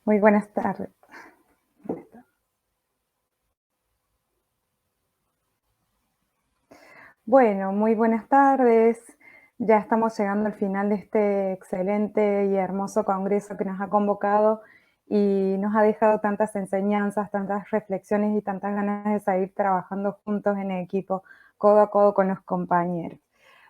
Muy buenas tardes. Bueno, muy buenas tardes. Ya estamos llegando al final de este excelente y hermoso congreso que nos ha convocado y nos ha dejado tantas enseñanzas, tantas reflexiones y tantas ganas de seguir trabajando juntos en equipo, codo a codo con los compañeros.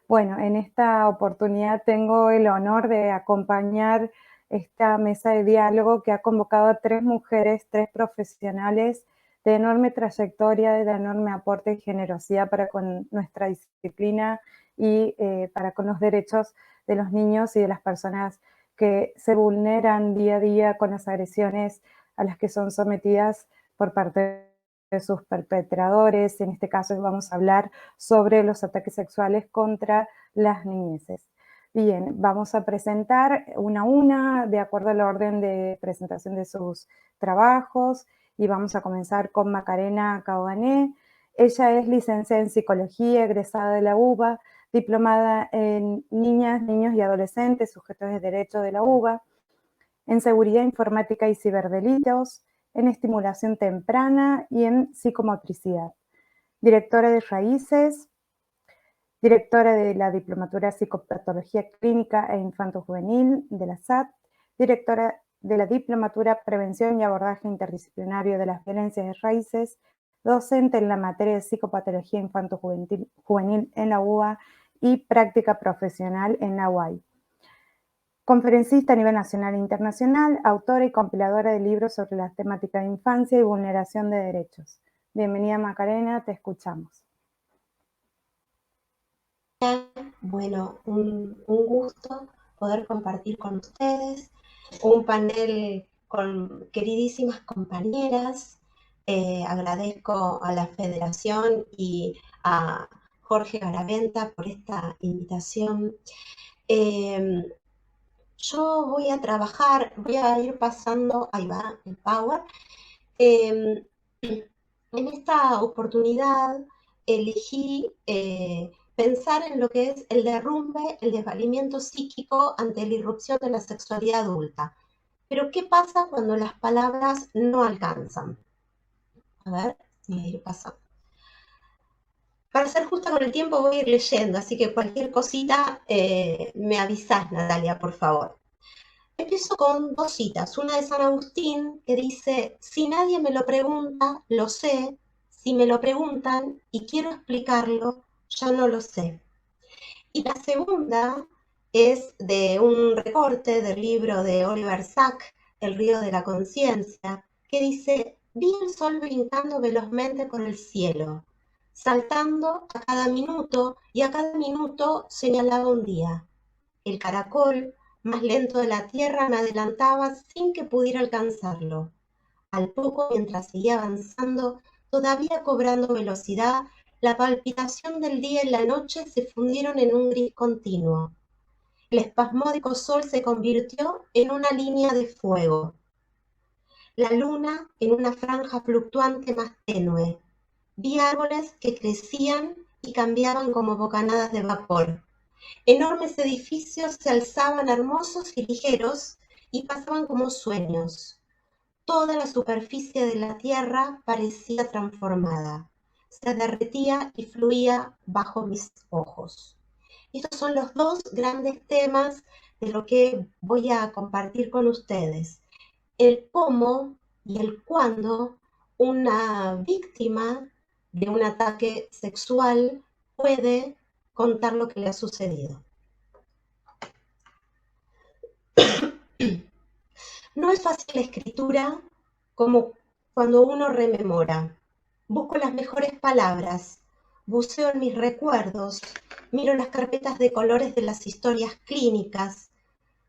Bueno, en esta oportunidad tengo el honor de acompañar esta mesa de diálogo que ha convocado a 3 mujeres, 3 profesionales de enorme trayectoria, de enorme aporte y generosidad para con nuestra disciplina y para con los derechos de los niños y de las personas que se vulneran día a día con las agresiones a las que son sometidas por parte de sus perpetradores. En este caso vamos a hablar sobre los ataques sexuales contra las niñeces. Bien, vamos a presentar una a una de acuerdo al orden de presentación de sus trabajos y vamos a comenzar con Macarena Caugané. Ella es licenciada en psicología, egresada de la UBA, diplomada en niñas, niños y adolescentes, sujetos de derecho de la UBA, en seguridad informática y ciberdelitos, en estimulación temprana y en psicomotricidad. Directora de Raíces, directora de la Diplomatura Psicopatología Clínica e Infanto-Juvenil de la SAT, directora de la Diplomatura Prevención y Abordaje Interdisciplinario de las Violencias de Raíces, docente en la materia de Psicopatología Infanto-Juvenil en la UBA y práctica profesional en la UAI. Conferencista a nivel nacional e internacional, autora y compiladora de libros sobre las temáticas de infancia y vulneración de derechos. Bienvenida Macarena, te escuchamos. Bueno, un gusto poder compartir con ustedes un panel con queridísimas compañeras. Agradezco a la Federación y a Jorge Garaventa por esta invitación. Yo voy a trabajar, voy a ir pasando, ahí va el power. En esta oportunidad elegí pensar en lo que es el derrumbe, el desvalimiento psíquico ante la irrupción de la sexualidad adulta. Pero ¿qué pasa cuando las palabras no alcanzan? A ver, voy a ir pasando. Para ser justa con el tiempo voy a ir leyendo, así que cualquier cosita me avisás, Natalia, por favor. Empiezo con 2 citas, una de San Agustín que dice: si nadie me lo pregunta, lo sé; si me lo preguntan y quiero explicarlo, ya no lo sé. Y la segunda es de un recorte del libro de Oliver Sacks, El río de la conciencia, que dice: vi el sol brincando velozmente por el cielo, saltando a cada minuto, y a cada minuto señalaba un día. El caracol más lento de la tierra me adelantaba sin que pudiera alcanzarlo. Al poco, mientras seguía avanzando, todavía cobrando velocidad, la palpitación del día y la noche se fundieron en un gris continuo. El espasmódico sol se convirtió en una línea de fuego, la luna en una franja fluctuante más tenue. Vi árboles que crecían y cambiaban como bocanadas de vapor. Enormes edificios se alzaban hermosos y ligeros y pasaban como sueños. Toda la superficie de la tierra parecía transformada. Se derretía y fluía bajo mis ojos. Estos son los 2 grandes temas de lo que voy a compartir con ustedes. El cómo y el cuándo una víctima de un ataque sexual puede contar lo que le ha sucedido. No es fácil la escritura como cuando uno rememora. Busco las mejores palabras, buceo en mis recuerdos, miro las carpetas de colores de las historias clínicas,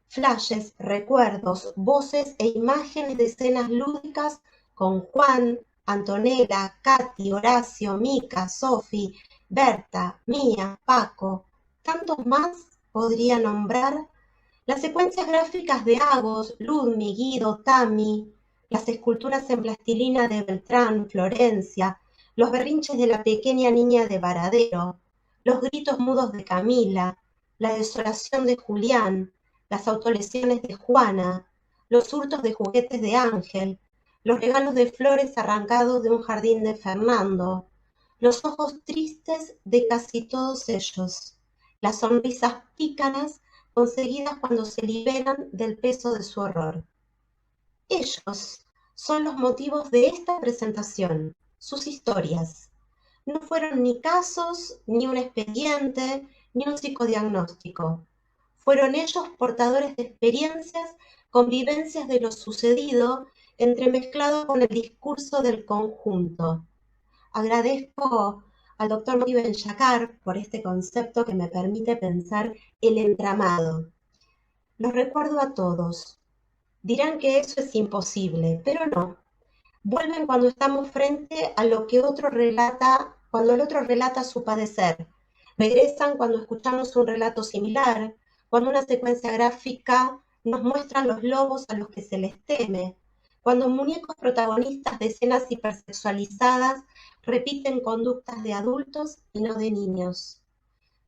flashes, recuerdos, voces e imágenes de escenas lúdicas con Juan, Antonella, Katy, Horacio, Mica, Sofi, Berta, Mía, Paco. Tantos más podría nombrar. Las secuencias gráficas de Agos, Ludmig, Guido, Tami, las esculturas en plastilina de Beltrán, Florencia, los berrinches de la pequeña niña de Varadero, los gritos mudos de Camila, la desolación de Julián, las autolesiones de Juana, los hurtos de juguetes de Ángel, los regalos de flores arrancados de un jardín de Fernando, los ojos tristes de casi todos ellos, las sonrisas pícaras conseguidas cuando se liberan del peso de su horror. Ellos son los motivos de esta presentación, sus historias. No fueron ni casos, ni un expediente, ni un psicodiagnóstico. Fueron ellos portadores de experiencias, convivencias de lo sucedido, entremezclado con el discurso del conjunto. Agradezco al doctor Mori Ben-Shakar por este concepto que me permite pensar el entramado. Los recuerdo a todos. Dirán que eso es imposible, pero no. Vuelven cuando estamos frente a lo que otro relata, cuando el otro relata su padecer. Regresan cuando escuchamos un relato similar, cuando una secuencia gráfica nos muestra los lobos a los que se les teme, cuando muñecos protagonistas de escenas hipersexualizadas repiten conductas de adultos y no de niños.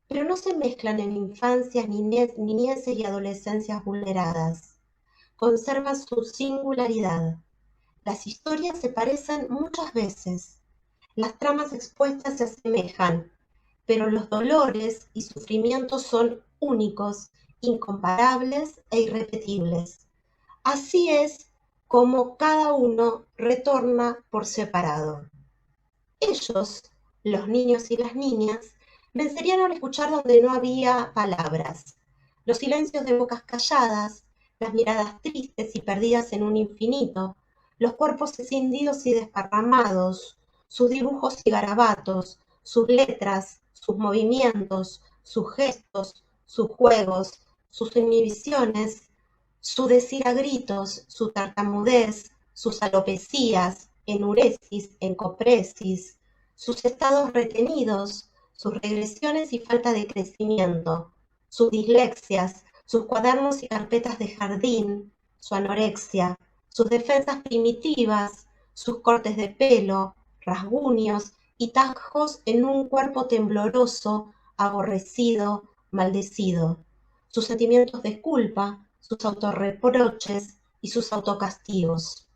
Pero no se mezclan en infancias, niñeces y adolescencias vulneradas. Conservan su singularidad. Las historias se parecen muchas veces, las tramas expuestas se asemejan, pero los dolores y sufrimientos son únicos, incomparables e irrepetibles. Así es como cada uno retorna por separado. Ellos, los niños y las niñas, vencerían al escuchar donde no había palabras, los silencios de bocas calladas, las miradas tristes y perdidas en un infinito, los cuerpos escindidos y desparramados, sus dibujos y garabatos, sus letras, sus movimientos, sus gestos, sus juegos, sus inhibiciones, su decir a gritos, su tartamudez, sus alopecías, enuresis, encopresis, sus estados retenidos, sus regresiones y falta de crecimiento, sus dislexias, sus cuadernos y carpetas de jardín, su anorexia, sus defensas primitivas, sus cortes de pelo, rasguños y tajos en un cuerpo tembloroso, aborrecido, maldecido, sus sentimientos de culpa, sus autorreproches y sus autocastigos.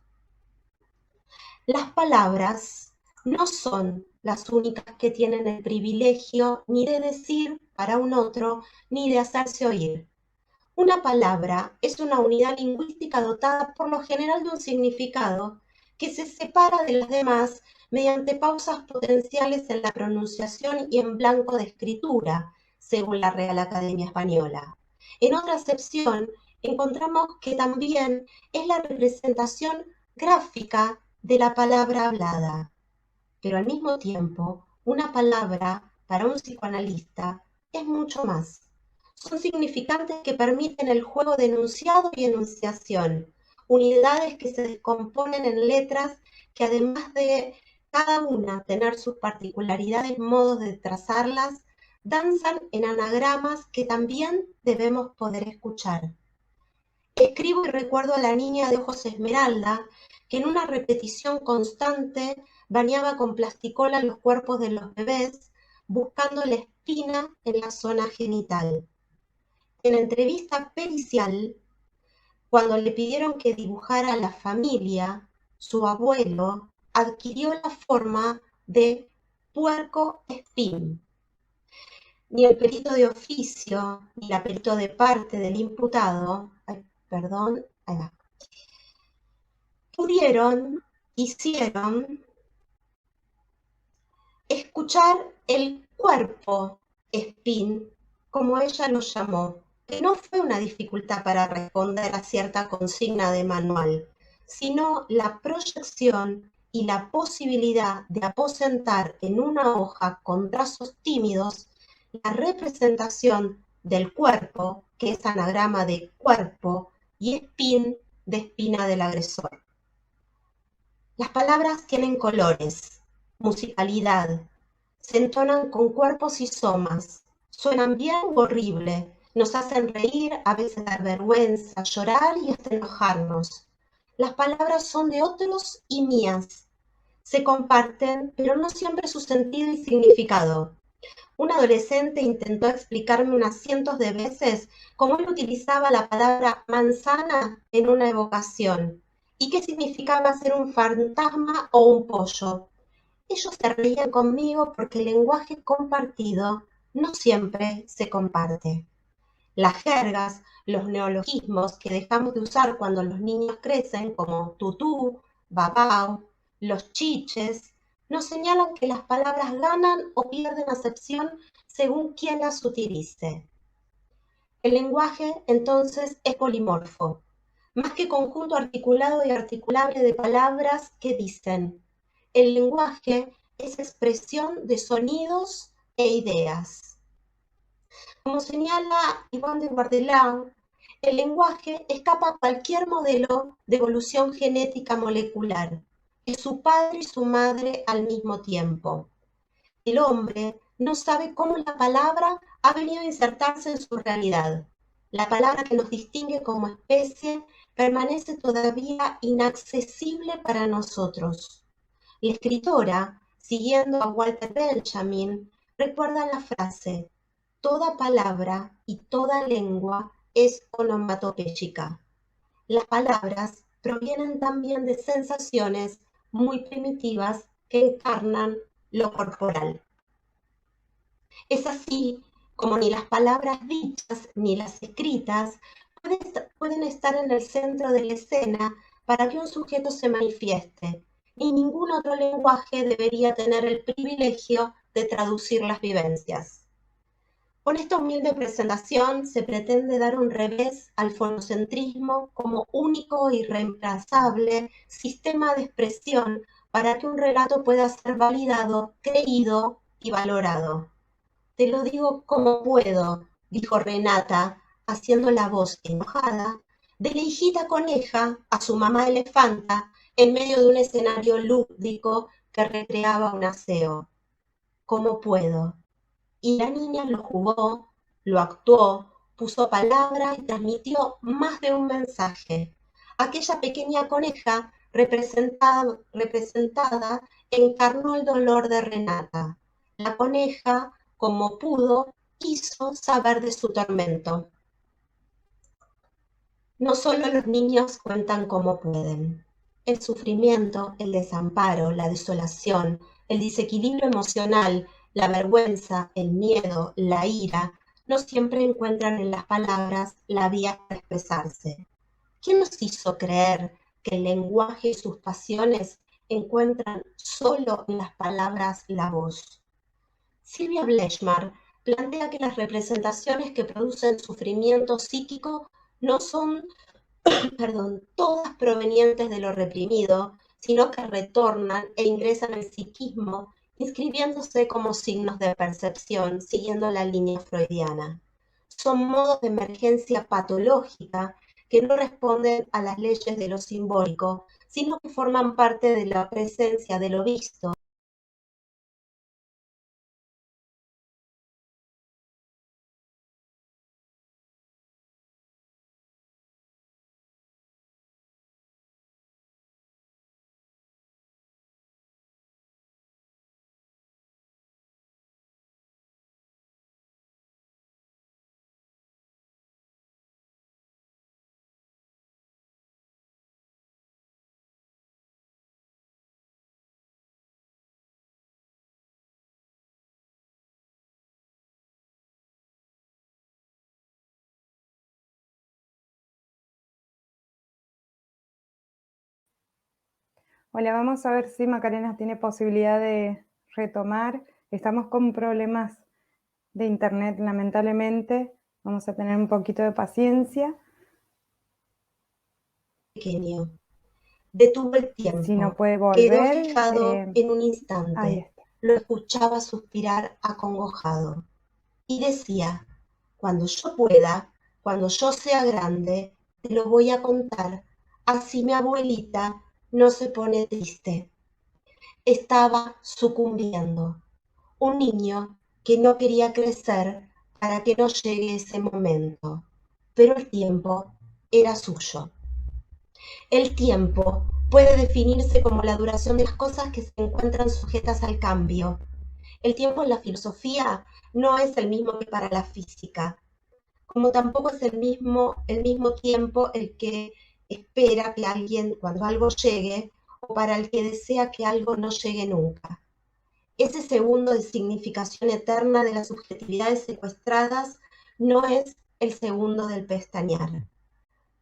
Las palabras no son las únicas que tienen el privilegio ni de decir para un otro, ni de hacerse oír. Una palabra es una unidad lingüística dotada por lo general de un significado que se separa de las demás mediante pausas potenciales en la pronunciación y en blanco de escritura, según la Real Academia Española. En otra acepción, encontramos que también es la representación gráfica de la palabra hablada. Pero al mismo tiempo, una palabra para un psicoanalista es mucho más. Son significantes que permiten el juego de enunciado y enunciación, unidades que se descomponen en letras que además de cada una tener sus particularidades, modos de trazarlas, danzan en anagramas que también debemos poder escuchar. Escribo y recuerdo a la niña de ojos esmeralda que en una repetición constante bañaba con plasticola los cuerpos de los bebés, buscando la espina en la zona genital. En entrevista pericial, cuando le pidieron que dibujara a la familia, su abuelo adquirió la forma de puerco espín. Ni el perito de oficio, ni la perito de parte del imputado, hicieron escuchar el cuerpo espín, como ella lo llamó, que no fue una dificultad para responder a cierta consigna de manual, sino la proyección y la posibilidad de aposentar en una hoja con trazos tímidos la representación del cuerpo, que es anagrama de cuerpo, y espín de espina del agresor. Las palabras tienen colores, musicalidad, se entonan con cuerpos y somas, suenan bien o horrible, nos hacen reír, a veces dar vergüenza, llorar y hasta enojarnos. Las palabras son de otros y mías. Se comparten, pero no siempre su sentido y significado. Un adolescente intentó explicarme unas cientos de veces cómo él utilizaba la palabra manzana en una evocación y qué significaba ser un fantasma o un pollo. Ellos se reían conmigo porque el lenguaje compartido no siempre se comparte. Las jergas, los neologismos que dejamos de usar cuando los niños crecen, como tutú, babao, los chiches, nos señalan que las palabras ganan o pierden acepción según quien las utilice. El lenguaje, entonces, es polimorfo, más que conjunto articulado y articulable de palabras que dicen. El lenguaje es expresión de sonidos e ideas. Como señala Yvon de Bourdieu, el lenguaje escapa a cualquier modelo de evolución genética molecular. Es su padre y su madre al mismo tiempo. El hombre no sabe cómo la palabra ha venido a insertarse en su realidad. La palabra que nos distingue como especie permanece todavía inaccesible para nosotros. La escritora, siguiendo a Walter Benjamin, recuerda la frase: toda palabra y toda lengua es onomatopéyica. Las palabras provienen también de sensaciones muy primitivas que encarnan lo corporal. Es así como ni las palabras dichas ni las escritas pueden estar en el centro de la escena para que un sujeto se manifieste, ni ningún otro lenguaje debería tener el privilegio de traducir las vivencias. Con esta humilde presentación se pretende dar un revés al fonocentrismo como único y reemplazable sistema de expresión para que un relato pueda ser validado, creído y valorado. Te lo digo como puedo, dijo Renata, haciendo la voz enojada de la hijita coneja a su mamá elefanta en medio de un escenario lúdico que recreaba un aseo. Como puedo. Y la niña lo jugó, lo actuó, puso palabra y transmitió más de un mensaje. Aquella pequeña coneja representada encarnó el dolor de Renata. La coneja, como pudo, quiso saber de su tormento. No solo los niños cuentan como pueden. El sufrimiento, el desamparo, la desolación, el desequilibrio emocional, la vergüenza, el miedo, la ira, no siempre encuentran en las palabras la vía para expresarse. ¿Quién nos hizo creer que el lenguaje y sus pasiones encuentran solo en las palabras la voz? Silvia Blechmar plantea que las representaciones que producen sufrimiento psíquico no son todas provenientes de lo reprimido, sino que retornan e ingresan al psiquismo, inscribiéndose como signos de percepción, siguiendo la línea freudiana. Son modos de emergencia patológica que no responden a las leyes de lo simbólico, sino que forman parte de la presencia de lo visto. Hola, vamos a ver si Macarena tiene posibilidad de retomar. Estamos con problemas de internet, lamentablemente. Vamos a tener un poquito de paciencia. Pequeño. Detuvo el Si no tiempo. puede Quedó volver, fijado en un ahí instante. está. Lo escuchaba suspirar acongojado. Y decía: cuando yo pueda, cuando yo sea grande, te lo voy a contar. Así mi abuelita no se pone triste. Estaba sucumbiendo. Un niño que no quería crecer para que no llegue ese momento. Pero el tiempo era suyo. El tiempo puede definirse como la duración de las cosas que se encuentran sujetas al cambio. El tiempo en la filosofía no es el mismo que para la física, como tampoco es el mismo tiempo el que espera que alguien, cuando algo llegue, o para el que desea que algo no llegue nunca. Ese segundo de significación eterna de las subjetividades secuestradas no es el segundo del pestañear.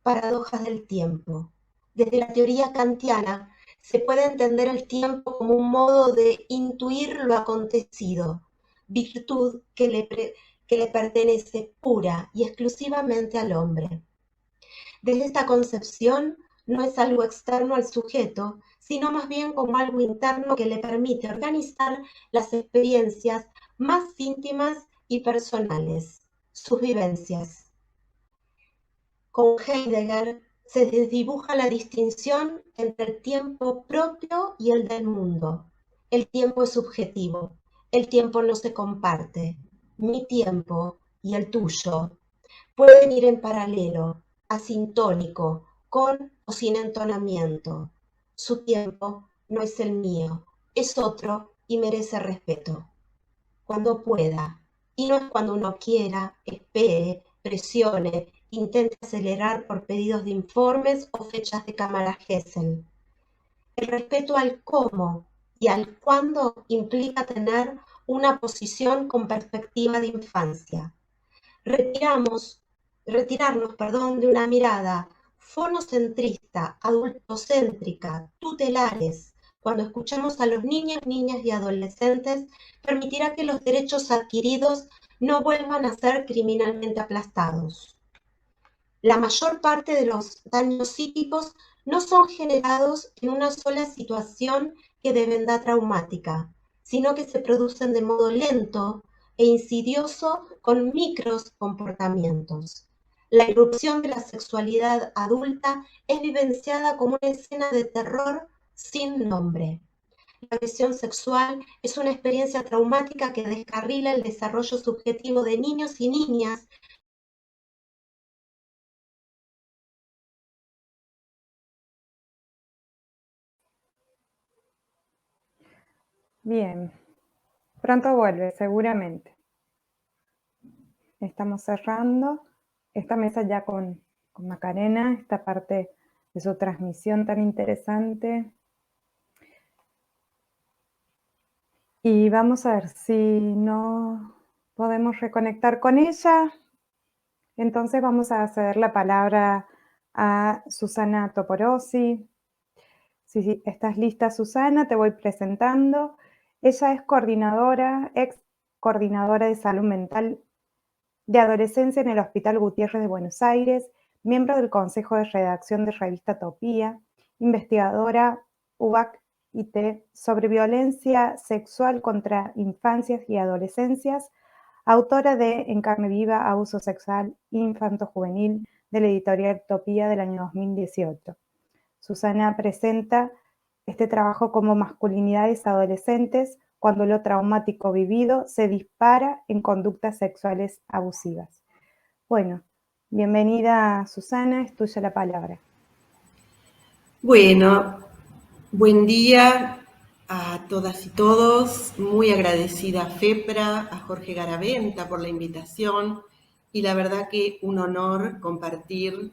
Paradojas del tiempo. Desde la teoría kantiana se puede entender el tiempo como un modo de intuir lo acontecido, virtud que le pertenece pura y exclusivamente al hombre. Desde esta concepción no es algo externo al sujeto, sino más bien como algo interno que le permite organizar las experiencias más íntimas y personales, sus vivencias. Con Heidegger se desdibuja la distinción entre el tiempo propio y el del mundo. El tiempo es subjetivo, el tiempo no se comparte. Mi tiempo y el tuyo pueden ir en paralelo, asintónico, con o sin entonamiento. Su tiempo no es el mío, es otro y merece respeto. Cuando pueda, y no es cuando uno quiera, espere, presione, intente acelerar por pedidos de informes o fechas de cámara Gesell. El respeto al cómo y al cuándo implica tener una posición con perspectiva de infancia. Retirarnos de una mirada fonocentrista, adultocéntrica, tutelares, cuando escuchamos a los niños, niñas y adolescentes, permitirá que los derechos adquiridos no vuelvan a ser criminalmente aplastados. La mayor parte de los daños psíquicos no son generados en una sola situación que de verdad traumática, sino que se producen de modo lento e insidioso con micros comportamientos. La irrupción de la sexualidad adulta es vivenciada como una escena de terror sin nombre. La agresión sexual es una experiencia traumática que descarrila el desarrollo subjetivo de niños y niñas. Bien, pronto vuelve, seguramente. Estamos cerrando esta mesa ya con Macarena, esta parte de su transmisión tan interesante. Y vamos a ver si no podemos reconectar con ella. Entonces vamos a ceder la palabra a Susana Toporossi. Si estás lista, Susana, te voy presentando. Ella es coordinadora, ex coordinadora de salud mental de adolescencia en el Hospital Gutiérrez de Buenos Aires, miembro del Consejo de Redacción de Revista Topía, investigadora UBAC-IT sobre violencia sexual contra infancias y adolescencias, autora de En carne viva, abuso sexual infanto-juvenil de la editorial Topía del año 2018. Susana presenta este trabajo como masculinidades adolescentes cuando lo traumático vivido se dispara en conductas sexuales abusivas. Bueno, bienvenida Susana, es tuya la palabra. Bueno, buen día a todas y todos. Muy agradecida a FEPRA, a Jorge Garaventa por la invitación y la verdad que un honor compartir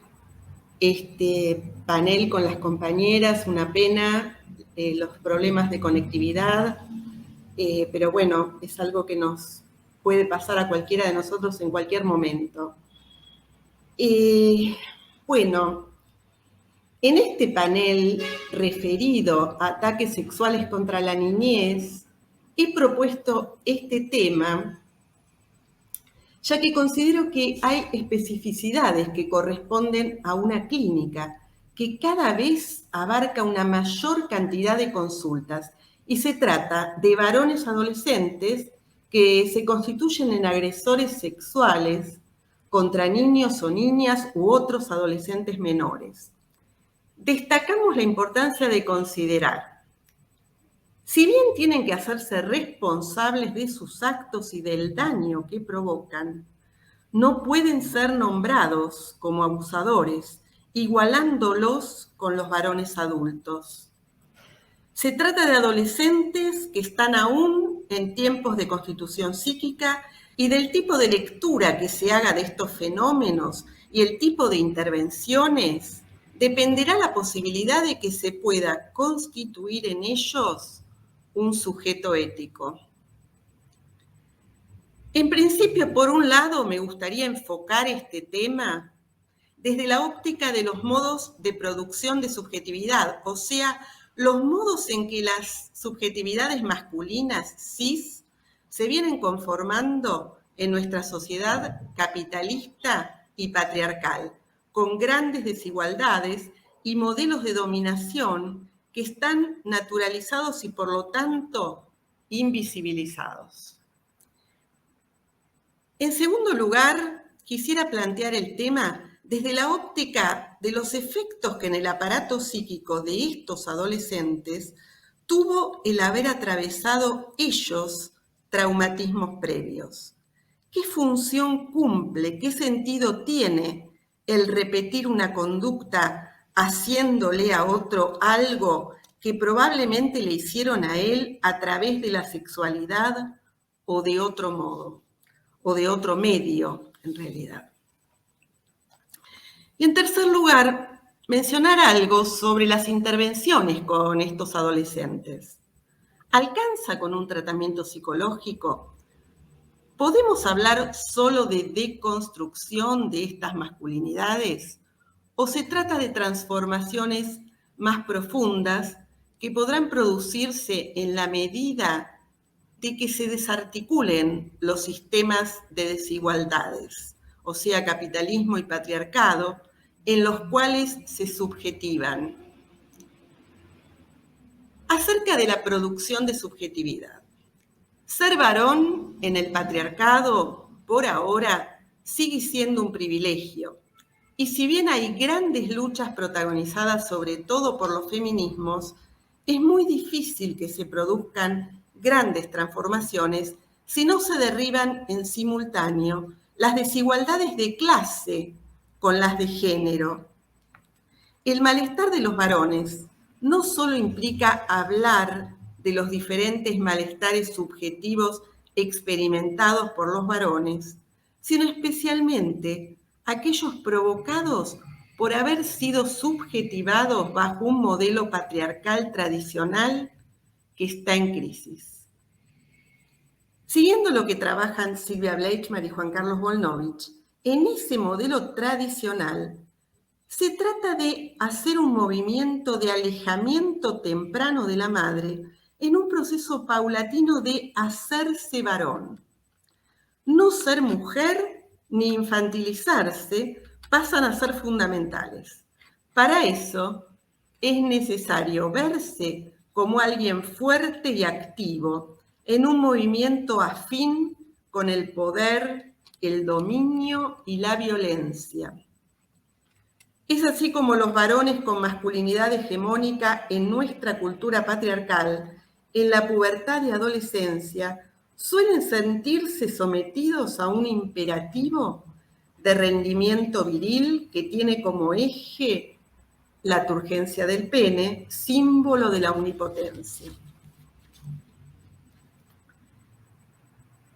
este panel con las compañeras. Una pena los problemas de conectividad, pero bueno, es algo que nos puede pasar a cualquiera de nosotros en cualquier momento. Bueno, en este panel referido a ataques sexuales contra la niñez, he propuesto este tema ya que considero que hay especificidades que corresponden a una clínica que cada vez abarca una mayor cantidad de consultas y se trata de varones adolescentes que se constituyen en agresores sexuales contra niños o niñas u otros adolescentes menores. Destacamos la importancia de considerar, si bien tienen que hacerse responsables de sus actos y del daño que provocan, no pueden ser nombrados como abusadores, igualándolos con los varones adultos. Se trata de adolescentes que están aún en tiempos de constitución psíquica y del tipo de lectura que se haga de estos fenómenos y el tipo de intervenciones, dependerá la posibilidad de que se pueda constituir en ellos un sujeto ético. En principio, por un lado, me gustaría enfocar este tema desde la óptica de los modos de producción de subjetividad, o sea, los modos en que las subjetividades masculinas, cis, se vienen conformando en nuestra sociedad capitalista y patriarcal, con grandes desigualdades y modelos de dominación que están naturalizados y, por lo tanto, invisibilizados. En segundo lugar, quisiera plantear el tema desde la óptica de los efectos que en el aparato psíquico de estos adolescentes tuvo el haber atravesado ellos traumatismos previos. ¿Qué función cumple, qué sentido tiene el repetir una conducta haciéndole a otro algo que probablemente le hicieron a él a través de la sexualidad o de otro modo, o de otro medio en realidad? Y en tercer lugar, mencionar algo sobre las intervenciones con estos adolescentes. ¿Alcanza con un tratamiento psicológico? ¿Podemos hablar solo de deconstrucción de estas masculinidades? ¿O se trata de transformaciones más profundas que podrán producirse en la medida de que se desarticulen los sistemas de desigualdades, o sea, capitalismo y patriarcado, en los cuales se subjetivan? Acerca de la producción de subjetividad. Ser varón en el patriarcado, por ahora, sigue siendo un privilegio. Y si bien hay grandes luchas protagonizadas sobre todo por los feminismos, es muy difícil que se produzcan grandes transformaciones si no se derriban en simultáneo las desigualdades de clase con las de género. El malestar de los varones no solo implica hablar de los diferentes malestares subjetivos experimentados por los varones, sino especialmente aquellos provocados por haber sido subjetivados bajo un modelo patriarcal tradicional que está en crisis. Siguiendo lo que trabajan Silvia Bleichmar y Juan Carlos Volnovich, en ese modelo tradicional se trata de hacer un movimiento de alejamiento temprano de la madre en un proceso paulatino de hacerse varón. No ser mujer ni infantilizarse pasan a ser fundamentales. Para eso es necesario verse como alguien fuerte y activo en un movimiento afín con el poder, el dominio y la violencia. Es así como los varones con masculinidad hegemónica en nuestra cultura patriarcal, en la pubertad y adolescencia, suelen sentirse sometidos a un imperativo de rendimiento viril que tiene como eje la turgencia del pene, símbolo de la omnipotencia.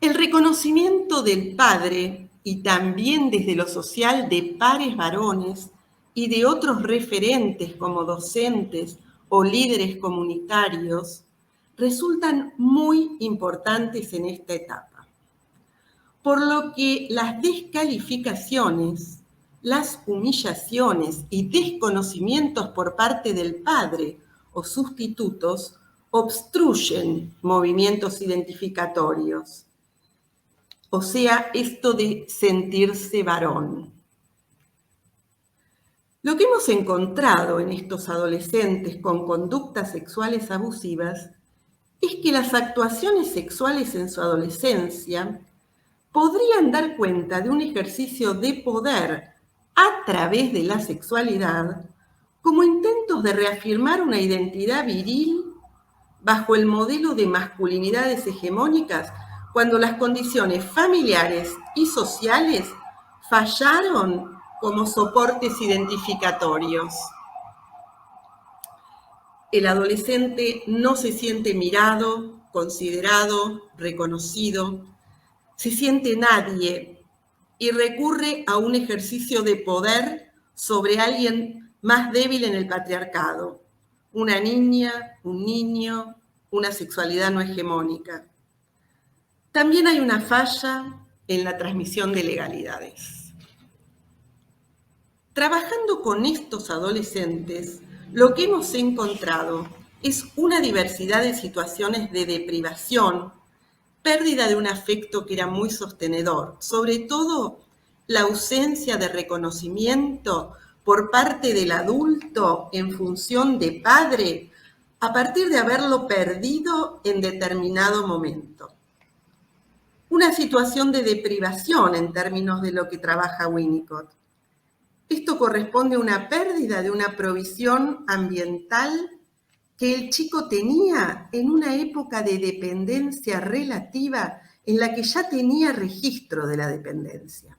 El reconocimiento del padre, y también desde lo social de pares varones y de otros referentes como docentes o líderes comunitarios, resultan muy importantes en esta etapa. Por lo que las descalificaciones, las humillaciones y desconocimientos por parte del padre o sustitutos obstruyen movimientos identificatorios. O sea, esto de sentirse varón. Lo que hemos encontrado en estos adolescentes con conductas sexuales abusivas es que las actuaciones sexuales en su adolescencia podrían dar cuenta de un ejercicio de poder a través de la sexualidad como intentos de reafirmar una identidad viril bajo el modelo de masculinidades hegemónicas cuando las condiciones familiares y sociales fallaron como soportes identificatorios. El adolescente no se siente mirado, considerado, reconocido, se siente nadie y recurre a un ejercicio de poder sobre alguien más débil en el patriarcado, una niña, un niño, una sexualidad no hegemónica. También hay una falla en la transmisión de legalidades. Trabajando con estos adolescentes, lo que hemos encontrado es una diversidad de situaciones de deprivación, pérdida de un afecto que era muy sostenedor, sobre todo la ausencia de reconocimiento por parte del adulto en función de padre a partir de haberlo perdido en determinado momento. Una situación de deprivación en términos de lo que trabaja Winnicott. Esto corresponde a una pérdida de una provisión ambiental que el chico tenía en una época de dependencia relativa en la que ya tenía registro de la dependencia.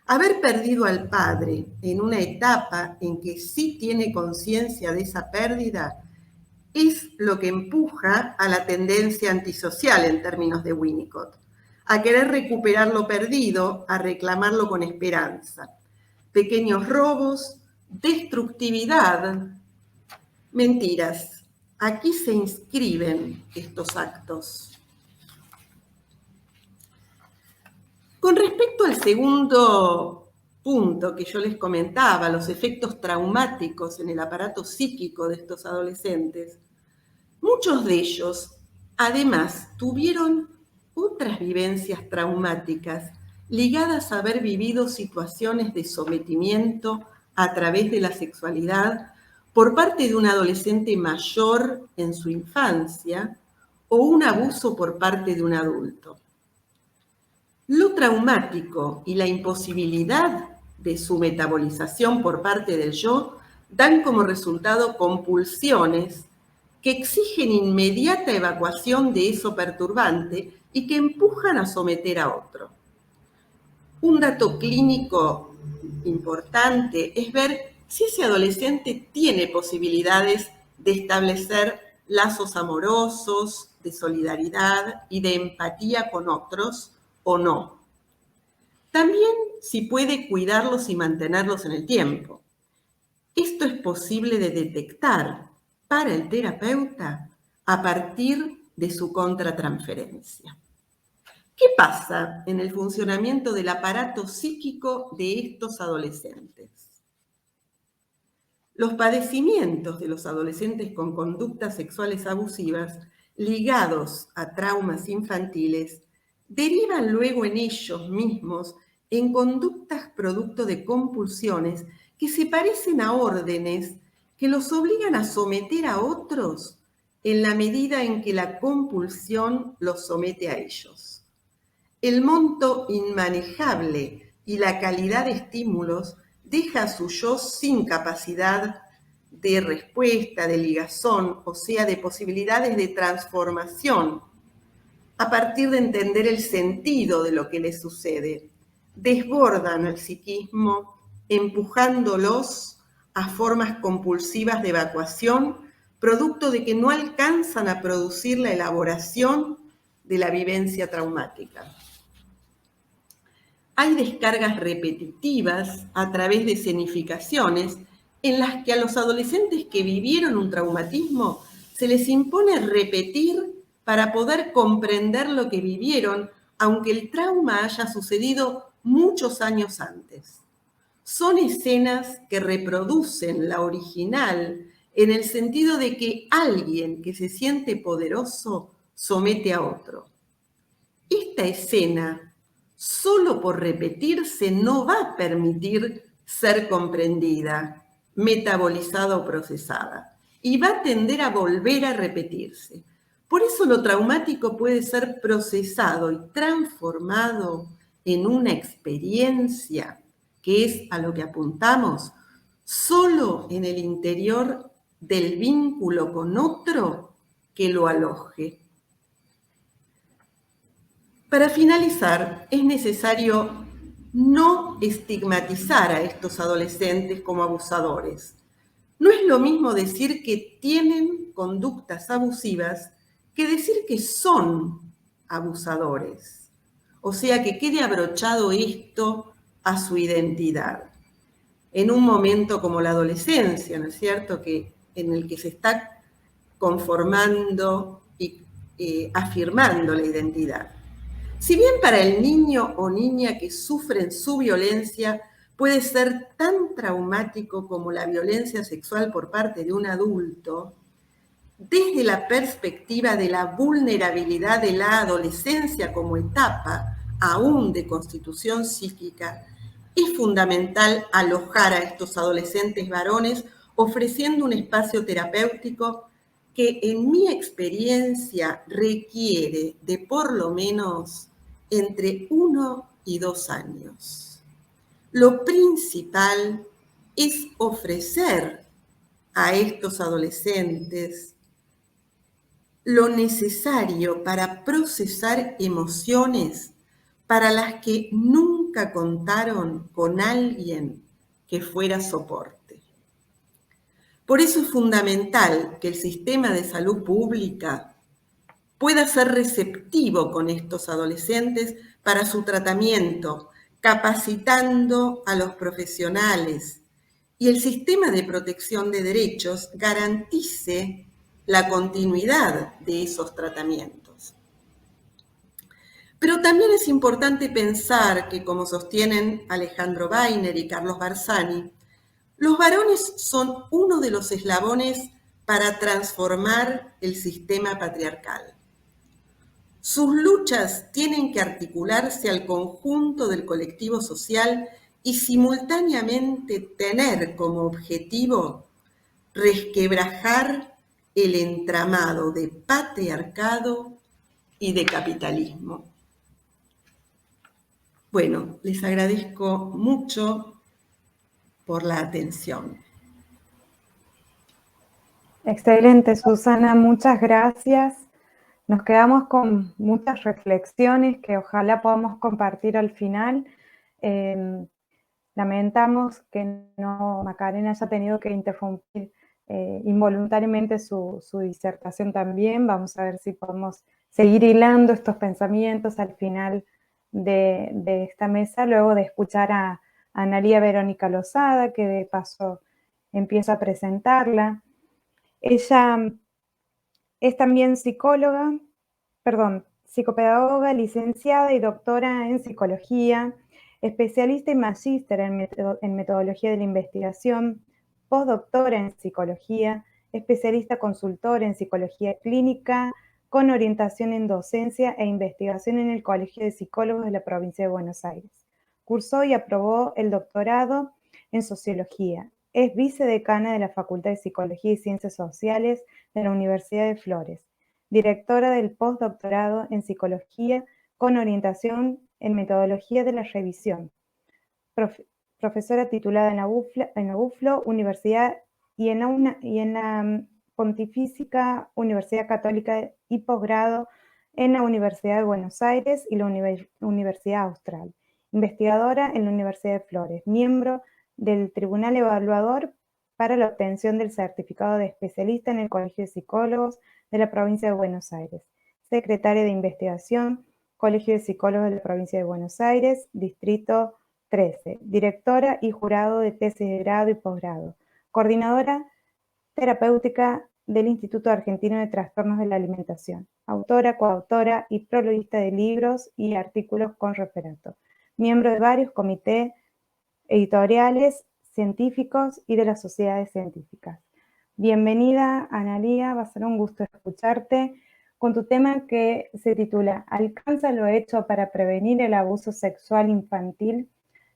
Haber perdido al padre en una etapa en que sí tiene conciencia de esa pérdida es lo que empuja a la tendencia antisocial en términos de Winnicott, a querer recuperar lo perdido, a reclamarlo con esperanza. Pequeños robos, destructividad, mentiras. Aquí se inscriben estos actos. Con respecto al segundo punto que yo les comentaba, los efectos traumáticos en el aparato psíquico de estos adolescentes, muchos de ellos, además, tuvieron otras vivencias traumáticas ligadas a haber vivido situaciones de sometimiento a través de la sexualidad por parte de un adolescente mayor en su infancia o un abuso por parte de un adulto. Lo traumático y la imposibilidad de su metabolización por parte del yo dan como resultado compulsiones que exigen inmediata evacuación de eso perturbante y que empujan a someter a otro. Un dato clínico importante es ver si ese adolescente tiene posibilidades de establecer lazos amorosos, de solidaridad y de empatía con otros o no. También si puede cuidarlos y mantenerlos en el tiempo. Esto es posible de detectar para el terapeuta a partir de su contratransferencia. ¿Qué pasa en el funcionamiento del aparato psíquico de estos adolescentes? Los padecimientos de los adolescentes con conductas sexuales abusivas ligados a traumas infantiles derivan luego en ellos mismos en conductas producto de compulsiones que se parecen a órdenes que los obligan a someter a otros en la medida en que la compulsión los somete a ellos. El monto inmanejable y la calidad de estímulos deja a su yo sin capacidad de respuesta, de ligazón, o sea, de posibilidades de transformación, a partir de entender el sentido de lo que les sucede. Desbordan el psiquismo, empujándolos a formas compulsivas de evacuación, producto de que no alcanzan a producir la elaboración de la vivencia traumática. Hay descargas repetitivas a través de escenificaciones en las que a los adolescentes que vivieron un traumatismo se les impone repetir para poder comprender lo que vivieron, aunque el trauma haya sucedido muchos años antes. Son escenas que reproducen la original en el sentido de que alguien que se siente poderoso somete a otro. Esta escena, solo por repetirse, no va a permitir ser comprendida, metabolizada o procesada, y va a tender a volver a repetirse. Por eso lo traumático puede ser procesado y transformado en una experiencia, que es a lo que apuntamos, solo en el interior del vínculo con otro que lo aloje. Para finalizar, es necesario no estigmatizar a estos adolescentes como abusadores. No es lo mismo decir que tienen conductas abusivas que decir que son abusadores. O sea, que quede abrochado esto a su identidad. En un momento como la adolescencia, ¿no es cierto?, en el que se está conformando y afirmando la identidad. Si bien para el niño o niña que sufren su violencia puede ser tan traumático como la violencia sexual por parte de un adulto, desde la perspectiva de la vulnerabilidad de la adolescencia como etapa aún de constitución psíquica, es fundamental alojar a estos adolescentes varones ofreciendo un espacio terapéutico que en mi experiencia requiere de por lo menos entre 1 y 2 años. Lo principal es ofrecer a estos adolescentes lo necesario para procesar emociones para las que nunca contaron con alguien que fuera soporte. Por eso es fundamental que el sistema de salud pública pueda ser receptivo con estos adolescentes para su tratamiento, capacitando a los profesionales, y el sistema de protección de derechos garantice la continuidad de esos tratamientos. Pero también es importante pensar que, como sostienen Alejandro Weiner y Carlos Barzani, los varones son uno de los eslabones para transformar el sistema patriarcal. Sus luchas tienen que articularse al conjunto del colectivo social y simultáneamente tener como objetivo resquebrajar el entramado de patriarcado y de capitalismo. Bueno, les agradezco mucho por la atención. Excelente, Susana, muchas gracias. Nos quedamos con muchas reflexiones que ojalá podamos compartir al final. Lamentamos que Macarena haya tenido que interrumpir involuntariamente su disertación también. Vamos a ver si podemos seguir hilando estos pensamientos al final de esta mesa, luego de escuchar a Analía Verónica Lozada, que de paso empiezo a presentarla. Ella es también psicopedagoga, licenciada y doctora en psicología, especialista y magíster en metodología de la investigación, postdoctora en psicología, especialista consultor en psicología clínica, con orientación en docencia e investigación en el Colegio de Psicólogos de la provincia de Buenos Aires. Cursó y aprobó el doctorado en sociología. Es vicedecana de la Facultad de Psicología y Ciencias Sociales de la Universidad de Flores, directora del postdoctorado en psicología con orientación en metodología de la revisión, profesora titulada en la UFLO Universidad y en la Pontificia Universidad Católica y posgrado en la Universidad de Buenos Aires y la Universidad Austral, investigadora en la Universidad de Flores, miembro del Tribunal Evaluador para la obtención del certificado de especialista en el Colegio de Psicólogos de la provincia de Buenos Aires, secretaria de investigación, Colegio de Psicólogos de la provincia de Buenos Aires, Distrito 13, directora y jurado de tesis de grado y posgrado, coordinadora terapéutica del Instituto Argentino de Trastornos de la Alimentación, autora, coautora y prologuista de libros y artículos con referato, miembro de varios comités editoriales, científicos y de las sociedades científicas. Bienvenida, Analía, va a ser un gusto escucharte con tu tema que se titula ¿Alcanza lo hecho para prevenir el abuso sexual infantil?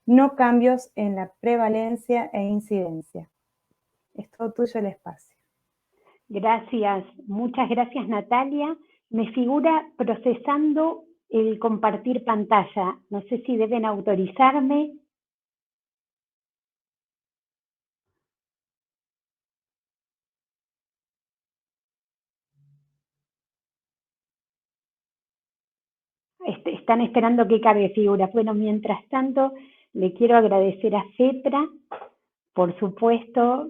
No cambios en la prevalencia e incidencia. Es todo tuyo el espacio. Gracias, muchas gracias, Natalia. Me figura procesando el compartir pantalla. No sé si deben autorizarme. Están esperando que cargue figuras. Bueno, mientras tanto, le quiero agradecer a FEPRA, por supuesto,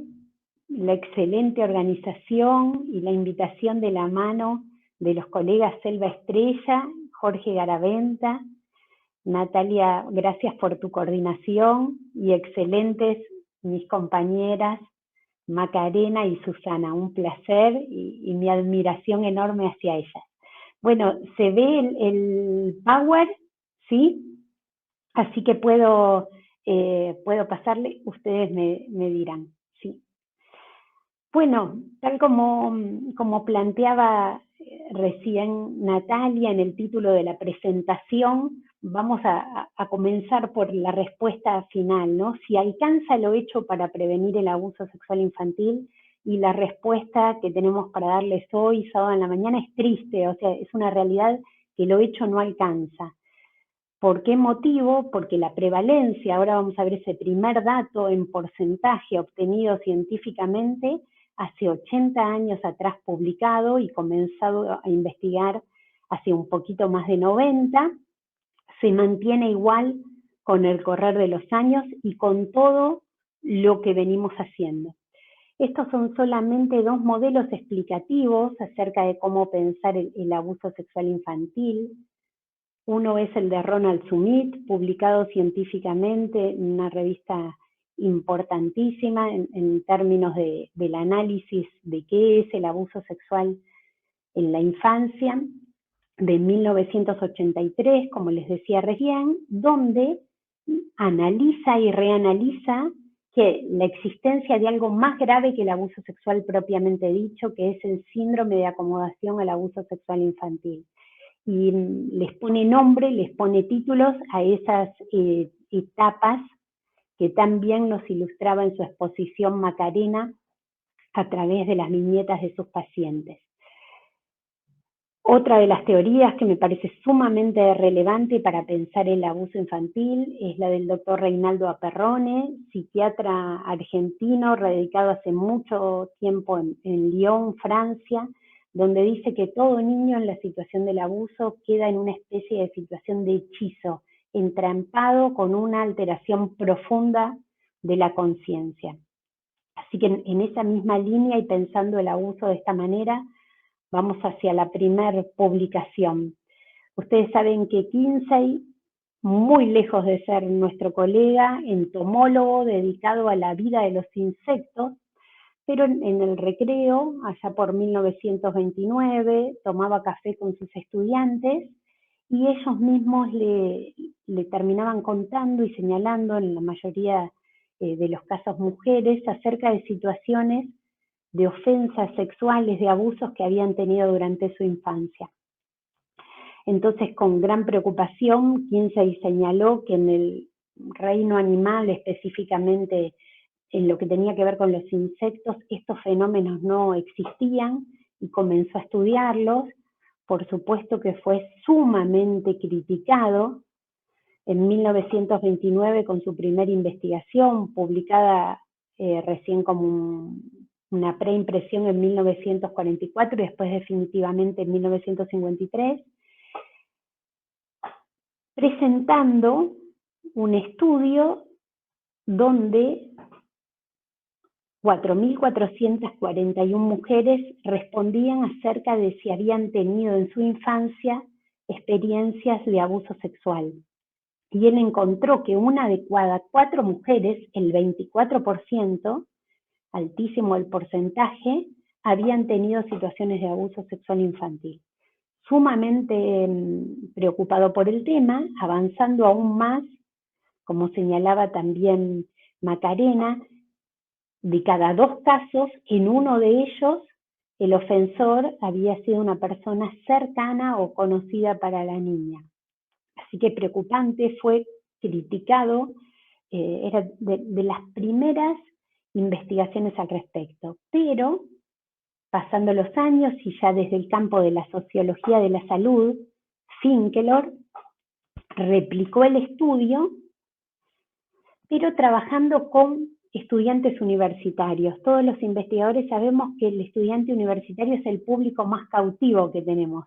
la excelente organización y la invitación de la mano de los colegas Selva Estrella, Jorge Garaventa. Natalia, gracias por tu coordinación, y excelentes mis compañeras Macarena y Susana, un placer y mi admiración enorme hacia ellas. Bueno, se ve el Power, ¿sí? Así que puedo pasarle, ustedes me dirán, ¿sí? Bueno, tal como planteaba recién Natalia en el título de la presentación, vamos a comenzar por la respuesta final, ¿no? Si alcanza lo hecho para prevenir el abuso sexual infantil, y la respuesta que tenemos para darles hoy, sábado en la mañana, es triste, o sea, es una realidad que lo hecho no alcanza. ¿Por qué motivo? Porque la prevalencia, ahora vamos a ver ese primer dato en porcentaje obtenido científicamente, hace 80 años atrás publicado y comenzado a investigar hace un poquito más de 90, se mantiene igual con el correr de los años y con todo lo que venimos haciendo. Estos son solamente dos modelos explicativos acerca de cómo pensar el abuso sexual infantil. Uno es el de Ronald Summit, publicado científicamente en una revista importantísima en términos del análisis de qué es el abuso sexual en la infancia, de 1983, como les decía recién, donde analiza y reanaliza que la existencia de algo más grave que el abuso sexual propiamente dicho, que es el síndrome de acomodación al abuso sexual infantil. Y les pone nombre, les pone títulos a esas etapas que también nos ilustraba en su exposición Macarena a través de las viñetas de sus pacientes. Otra de las teorías que me parece sumamente relevante para pensar el abuso infantil es la del doctor Reinaldo Aperrone, psiquiatra argentino radicado hace mucho tiempo en Lyon, Francia, donde dice que todo niño en la situación del abuso queda en una especie de situación de hechizo, entrampado con una alteración profunda de la conciencia. Así que en esa misma línea y pensando el abuso de esta manera, vamos hacia la primera publicación. Ustedes saben que Kinsey, muy lejos de ser nuestro colega, entomólogo dedicado a la vida de los insectos, pero en el recreo, allá por 1929, tomaba café con sus estudiantes y ellos mismos le terminaban contando y señalando, en la mayoría de los casos mujeres, acerca de situaciones de ofensas sexuales, de abusos que habían tenido durante su infancia. Entonces, con gran preocupación, Kinsey señaló que en el reino animal, específicamente en lo que tenía que ver con los insectos, estos fenómenos no existían y comenzó a estudiarlos. Por supuesto que fue sumamente criticado. En 1929, con su primera investigación, publicada recién como una preimpresión en 1944 y después definitivamente en 1953, presentando un estudio donde 4.441 mujeres respondían acerca de si habían tenido en su infancia experiencias de abuso sexual. Y él encontró que una de cada 4 mujeres, el 24%, altísimo el porcentaje, habían tenido situaciones de abuso sexual infantil. Sumamente preocupado por el tema, avanzando aún más, como señalaba también Macarena, de cada 2 casos, en uno de ellos, el ofensor había sido una persona cercana o conocida para la niña. Así que preocupante, fue criticado, era de las primeras investigaciones al respecto. Pero, pasando los años y ya desde el campo de la sociología de la salud, Finkelor replicó el estudio, pero trabajando con estudiantes universitarios. Todos los investigadores sabemos que el estudiante universitario es el público más cautivo que tenemos.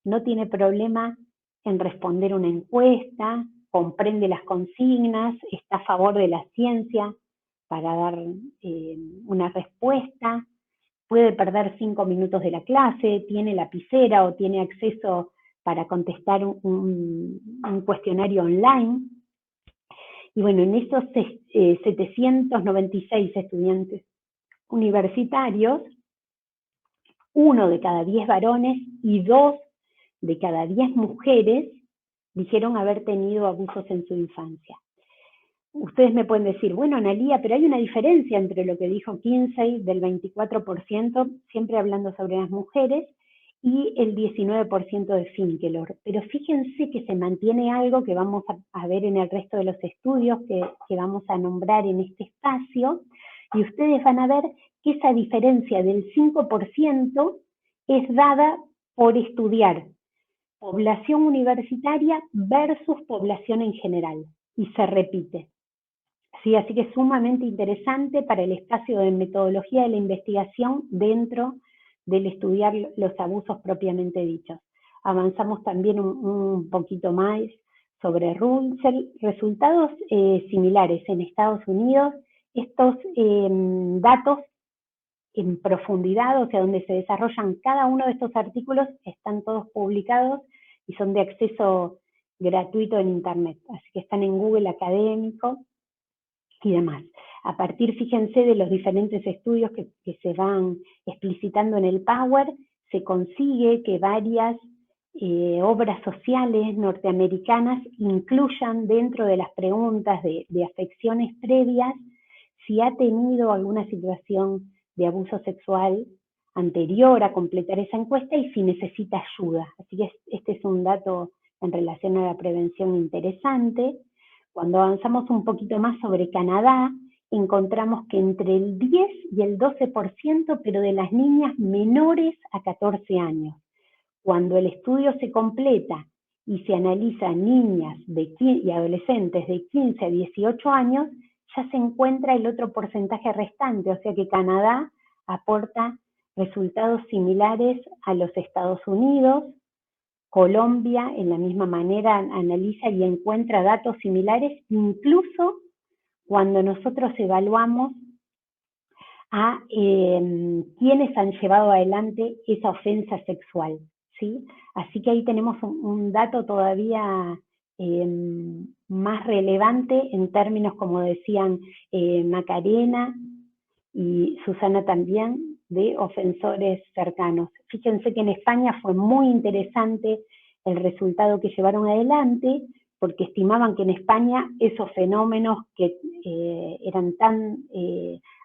No tiene problema en responder una encuesta, comprende las consignas, está a favor de la ciencia para dar una respuesta, puede perder 5 minutos de la clase, tiene lapicera o tiene acceso para contestar un cuestionario online. Y bueno, en esos 796 estudiantes universitarios, 1 de cada 10 varones y 2 de cada 10 mujeres dijeron haber tenido abusos en su infancia. Ustedes me pueden decir, bueno, Analía, pero hay una diferencia entre lo que dijo Kinsey del 24%, siempre hablando sobre las mujeres, y el 19% de Finkelor. Pero fíjense que se mantiene algo que vamos a ver en el resto de los estudios que vamos a nombrar en este espacio, y ustedes van a ver que esa diferencia del 5% es dada por estudiar población universitaria versus población en general, y se repite. Sí, así que es sumamente interesante para el espacio de metodología de la investigación dentro del estudiar los abusos propiamente dichos. Avanzamos también un poquito más sobre Russell. Resultados similares en Estados Unidos. Estos datos en profundidad, o sea, donde se desarrollan cada uno de estos artículos, están todos publicados y son de acceso gratuito en Internet. Así que están en Google Académico y demás. A partir, fíjense, de los diferentes estudios que se van explicitando en el Power, se consigue que varias obras sociales norteamericanas incluyan dentro de las preguntas de afecciones previas si ha tenido alguna situación de abuso sexual anterior a completar esa encuesta y si necesita ayuda. Así que este es un dato en relación a la prevención interesante. Cuando avanzamos un poquito más sobre Canadá, encontramos que entre el 10 y el 12%, pero de las niñas menores a 14 años. Cuando el estudio se completa y se analiza niñas y adolescentes de 15 a 18 años, ya se encuentra el otro porcentaje restante, o sea que Canadá aporta resultados similares a los Estados Unidos. Colombia, en la misma manera, analiza y encuentra datos similares, incluso cuando nosotros evaluamos a quienes han llevado adelante esa ofensa sexual, ¿sí? Así que ahí tenemos un dato todavía más relevante en términos, como decían Macarena y Susana también, de ofensores cercanos. Fíjense que en España fue muy interesante el resultado que llevaron adelante, porque estimaban que en España esos fenómenos que eran tan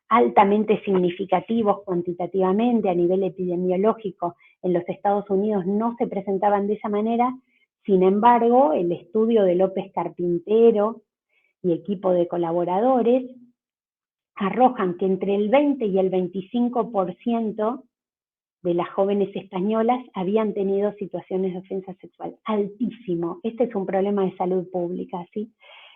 altamente significativos cuantitativamente a nivel epidemiológico en los Estados Unidos no se presentaban de esa manera. Sin embargo, el estudio de López Carpintero y equipo de colaboradores arrojan que entre el 20 y el 25% de las jóvenes españolas habían tenido situaciones de ofensa sexual. Altísimo. Este es un problema de salud pública, ¿sí?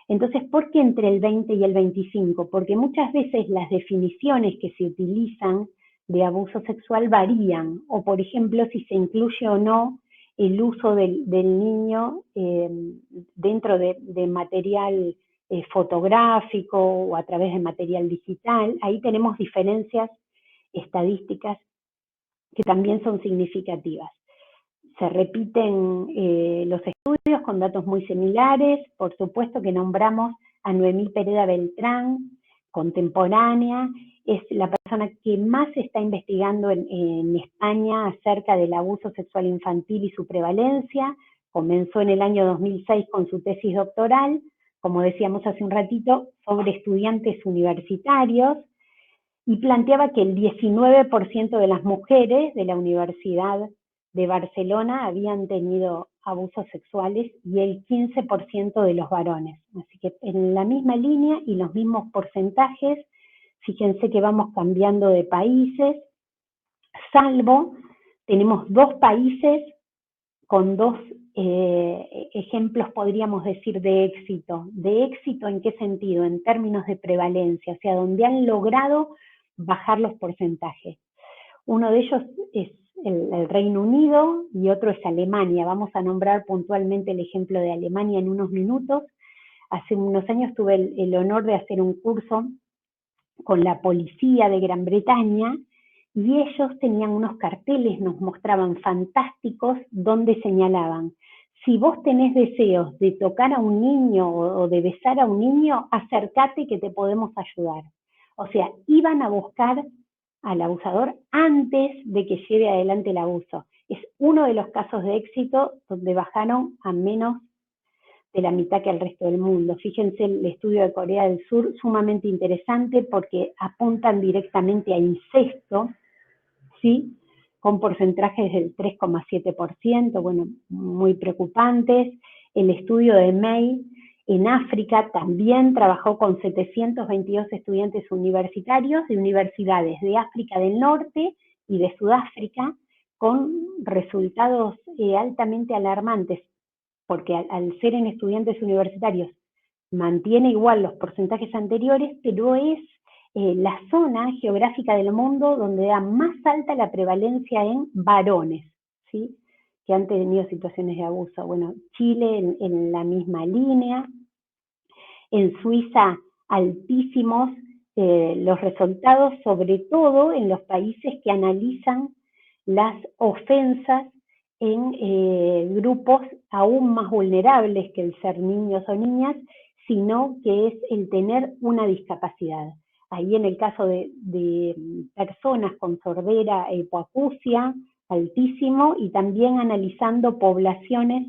Entonces, ¿por qué entre el 20 y el 25? Porque muchas veces las definiciones que se utilizan de abuso sexual varían, o por ejemplo, si se incluye o no el uso del niño dentro de material fotográfico o a través de material digital. Ahí tenemos diferencias estadísticas que también son significativas. Se repiten los estudios con datos muy similares. Por supuesto que nombramos a Noemí Pereda Beltrán, contemporánea, es la persona que más está investigando en España acerca del abuso sexual infantil y su prevalencia. Comenzó en el año 2006 con su tesis doctoral, como decíamos hace un ratito, sobre estudiantes universitarios, y planteaba que el 19% de las mujeres de la Universidad de Barcelona habían tenido abusos sexuales y el 15% de los varones. Así que en la misma línea y los mismos porcentajes, fíjense que vamos cambiando de países, salvo tenemos 2 países con 2 ejemplos, podríamos decir, de éxito. ¿De éxito en qué sentido? En términos de prevalencia, o sea, donde han logrado bajar los porcentajes. Uno de ellos es el Reino Unido y otro es Alemania. Vamos a nombrar puntualmente el ejemplo de Alemania en unos minutos. Hace unos años tuve el honor de hacer un curso con la policía de Gran Bretaña y ellos tenían unos carteles, nos mostraban fantásticos, donde señalaban: si vos tenés deseos de tocar a un niño o de besar a un niño, acércate que te podemos ayudar. O sea, iban a buscar al abusador antes de que lleve adelante el abuso. Es uno de los casos de éxito donde bajaron a menos de la mitad que el resto del mundo. Fíjense el estudio de Corea del Sur, sumamente interesante porque apuntan directamente a incesto, ¿sí?, con porcentajes del 3,7%, bueno, muy preocupantes. El estudio de May en África también trabajó con 722 estudiantes universitarios de universidades de África del Norte y de Sudáfrica, con resultados altamente alarmantes, porque al ser en estudiantes universitarios mantiene igual los porcentajes anteriores, pero es la zona geográfica del mundo donde da más alta la prevalencia en varones, ¿sí?, que han tenido situaciones de abuso. Bueno, Chile en la misma línea, en Suiza altísimos los resultados, sobre todo en los países que analizan las ofensas en grupos aún más vulnerables que el ser niños o niñas, sino que es el tener una discapacidad. Ahí en el caso de personas con sordera e hipoacusia, altísimo, y también analizando poblaciones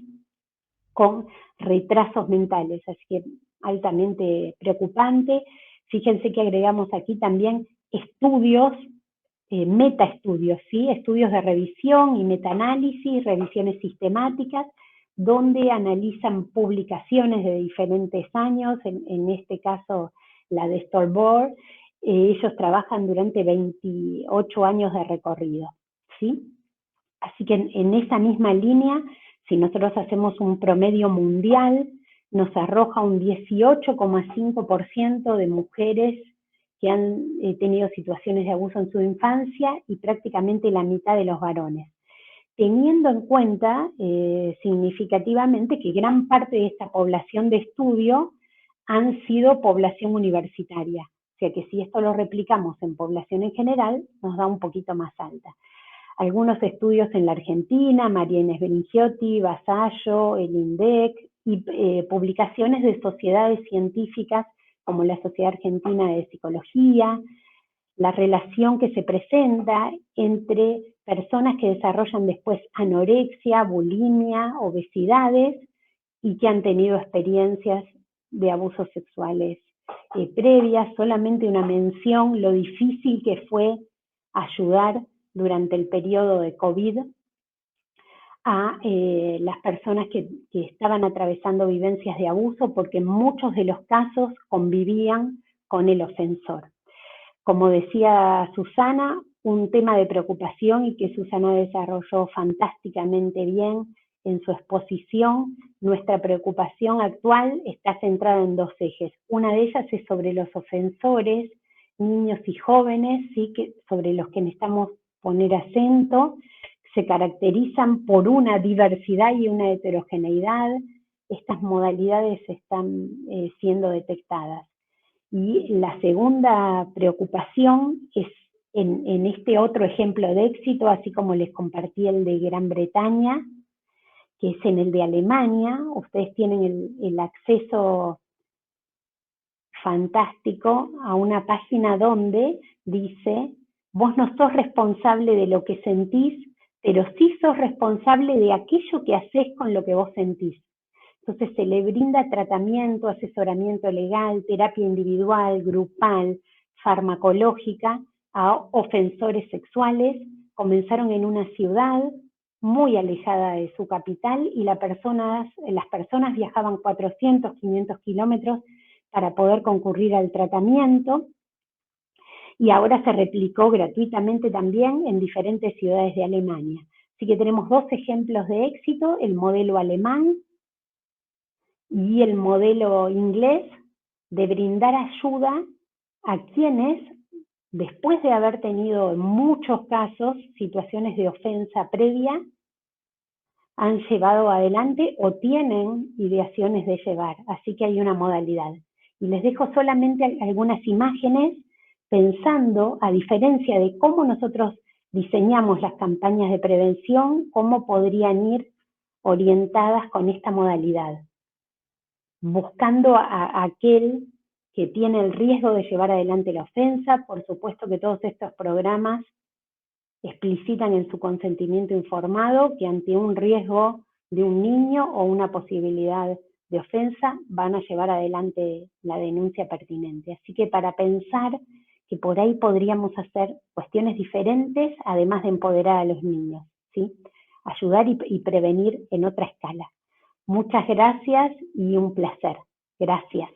con retrasos mentales, así que altamente preocupante. Fíjense que agregamos aquí también estudios, metaestudios, ¿sí?, estudios de revisión y metaanálisis, revisiones sistemáticas, donde analizan publicaciones de diferentes años, en este caso la de Stolborg. Ellos trabajan durante 28 años de recorrido, ¿sí? Así que en esa misma línea, si nosotros hacemos un promedio mundial, nos arroja un 18,5% de mujeres que han tenido situaciones de abuso en su infancia y prácticamente la mitad de los varones, teniendo en cuenta significativamente que gran parte de esta población de estudio han sido población universitaria. O sea que si esto lo replicamos en población en general, nos da un poquito más alta. Algunos estudios en la Argentina, María Inés Berengiotti, Vasallo, el INDEC, y publicaciones de sociedades científicas como la Sociedad Argentina de Psicología, la relación que se presenta entre personas que desarrollan después anorexia, bulimia, obesidades, y que han tenido experiencias de abusos sexuales previas. Solamente una mención, lo difícil que fue ayudar durante el periodo de COVID a las personas que estaban atravesando vivencias de abuso, porque en muchos de los casos convivían con el ofensor. Como decía Susana, un tema de preocupación y que Susana desarrolló fantásticamente bien en su exposición. Nuestra preocupación actual está centrada en dos ejes. Una de ellas es sobre los ofensores, niños y jóvenes, ¿sí?, sobre los que necesitamos poner acento. Se caracterizan por una diversidad y una heterogeneidad. Estas modalidades están siendo detectadas. Y la segunda preocupación es en este otro ejemplo de éxito, así como les compartí el de Gran Bretaña, que es en el de Alemania. Ustedes tienen el acceso fantástico a una página donde dice: vos no sos responsable de lo que sentís, pero sí sos responsable de aquello que haces con lo que vos sentís. Entonces se le brinda tratamiento, asesoramiento legal, terapia individual, grupal, farmacológica a ofensores sexuales. Comenzaron en una ciudad muy alejada de su capital y las personas viajaban 400, 500 kilómetros para poder concurrir al tratamiento, y ahora se replicó gratuitamente también en diferentes ciudades de Alemania. Así que tenemos dos ejemplos de éxito: el modelo alemán y el modelo inglés, de brindar ayuda a quienes, después de haber tenido en muchos casos situaciones de ofensa previa, han llevado adelante o tienen ideaciones de llevar. Así que hay una modalidad. Y les dejo solamente algunas imágenes, pensando, a diferencia de cómo nosotros diseñamos las campañas de prevención, cómo podrían ir orientadas con esta modalidad, buscando a aquel que tiene el riesgo de llevar adelante la ofensa. Por supuesto que todos estos programas explicitan en su consentimiento informado que ante un riesgo de un niño o una posibilidad de ofensa van a llevar adelante la denuncia pertinente. Así que para pensar que por ahí podríamos hacer cuestiones diferentes, además de empoderar a los niños, ¿sí? Ayudar y prevenir en otra escala. Muchas gracias y un placer. Gracias.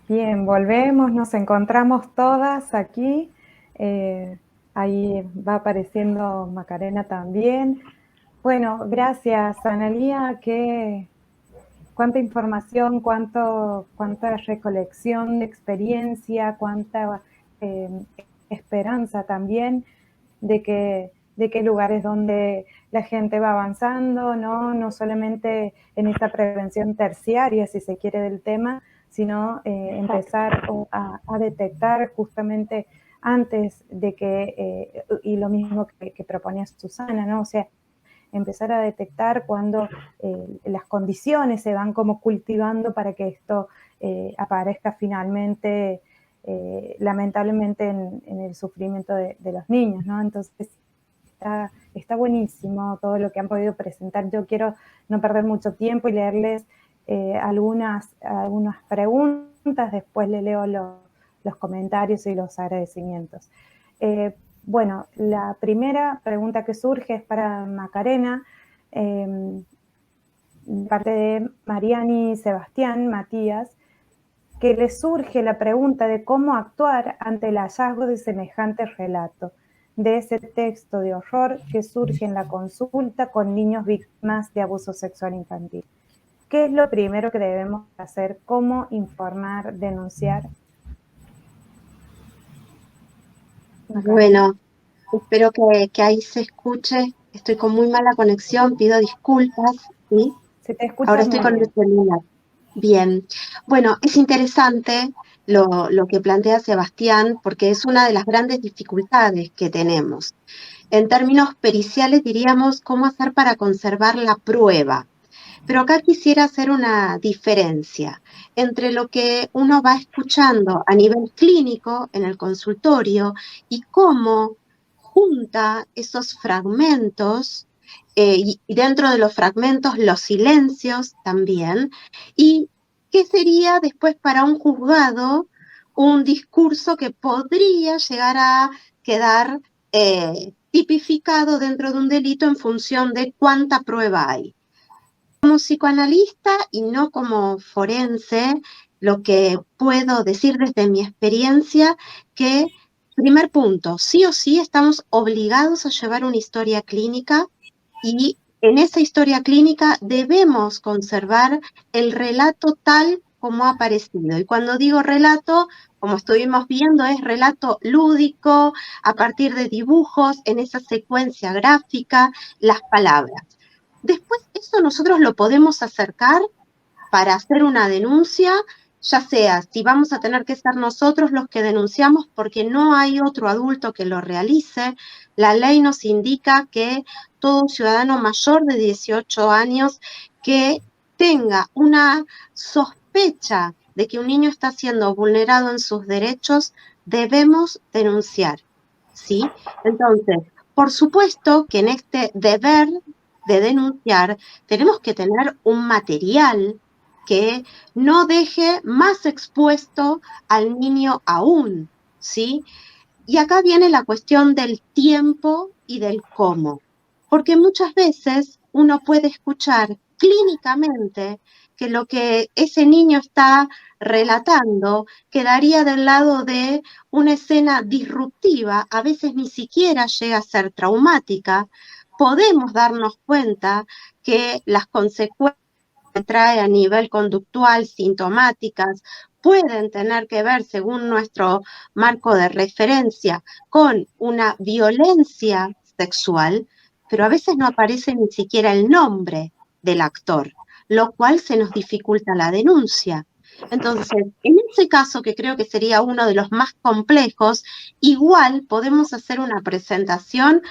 Bien, volvemos, nos encontramos todas aquí. Ahí va apareciendo Macarena también. Bueno, gracias, Analía. Cuánta información, cuánta recolección de experiencia, cuánta esperanza también de que lugares donde la gente va avanzando, no solamente en esta prevención terciaria, si se quiere, del tema, sino empezar a detectar justamente antes de que, y lo mismo que proponía Susana, ¿no? O sea, empezar a detectar cuando las condiciones se van como cultivando para que esto aparezca finalmente, lamentablemente, en el sufrimiento de los niños, ¿no? Entonces, está buenísimo todo lo que han podido presentar. Yo quiero no perder mucho tiempo y leerles algunas preguntas, después le leo los comentarios y los agradecimientos. Bueno, la primera pregunta que surge es para Macarena, de parte de Mariani Sebastián Matías, que le surge la pregunta de cómo actuar ante el hallazgo de semejante relato, de ese texto de horror que surge en la consulta con niños víctimas de abuso sexual infantil. ¿Qué es lo primero que debemos hacer? ¿Cómo informar, denunciar? Bueno, espero que ahí se escuche. Estoy con muy mala conexión, pido disculpas, ¿sí? Se te escucha Ahora estoy muy con bien. el celular. Bien. Bueno, es interesante lo que plantea Sebastián, porque es una de las grandes dificultades que tenemos. En términos periciales diríamos cómo hacer para conservar la prueba. Pero acá quisiera hacer una diferencia entre lo que uno va escuchando a nivel clínico en el consultorio y cómo junta esos fragmentos y dentro de los fragmentos los silencios también, y qué sería después para un juzgado un discurso que podría llegar a quedar tipificado dentro de un delito en función de cuánta prueba hay. Como psicoanalista y no como forense, lo que puedo decir desde mi experiencia, que, primer punto, sí o sí estamos obligados a llevar una historia clínica y en esa historia clínica debemos conservar el relato tal como ha aparecido. Y cuando digo relato, como estuvimos viendo, es relato lúdico, a partir de dibujos, en esa secuencia gráfica, las palabras. Después eso nosotros lo podemos acercar para hacer una denuncia, ya sea si vamos a tener que ser nosotros los que denunciamos porque no hay otro adulto que lo realice. La ley nos indica que todo ciudadano mayor de 18 años que tenga una sospecha de que un niño está siendo vulnerado en sus derechos, debemos denunciar, ¿sí? Entonces, por supuesto que en este deber de denunciar tenemos que tener un material que no deje más expuesto al niño aún, ¿sí? Y acá viene la cuestión del tiempo y del cómo, porque muchas veces uno puede escuchar clínicamente que lo que ese niño está relatando quedaría del lado de una escena disruptiva, a veces ni siquiera llega a ser traumática. Podemos darnos cuenta que las consecuencias que trae a nivel conductual, sintomáticas, pueden tener que ver, según nuestro marco de referencia, con una violencia sexual, pero a veces no aparece ni siquiera el nombre del actor, lo cual se nos dificulta la denuncia. Entonces, en ese caso, que creo que sería uno de los más complejos, igual podemos hacer una presentación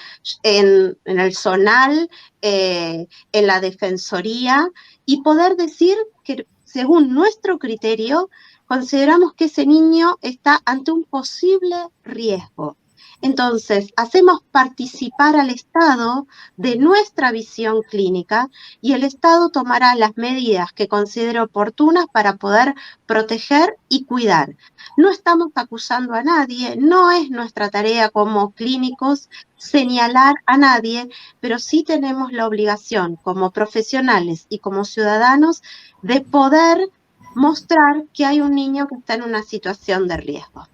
en el zonal, en la defensoría, y poder decir que según nuestro criterio, consideramos que ese niño está ante un posible riesgo. Entonces, hacemos participar al Estado de nuestra visión clínica y el Estado tomará las medidas que considere oportunas para poder proteger y cuidar. No estamos acusando a nadie, no es nuestra tarea como clínicos señalar a nadie, pero sí tenemos la obligación como profesionales y como ciudadanos de poder mostrar que hay un niño que está en una situación de riesgo.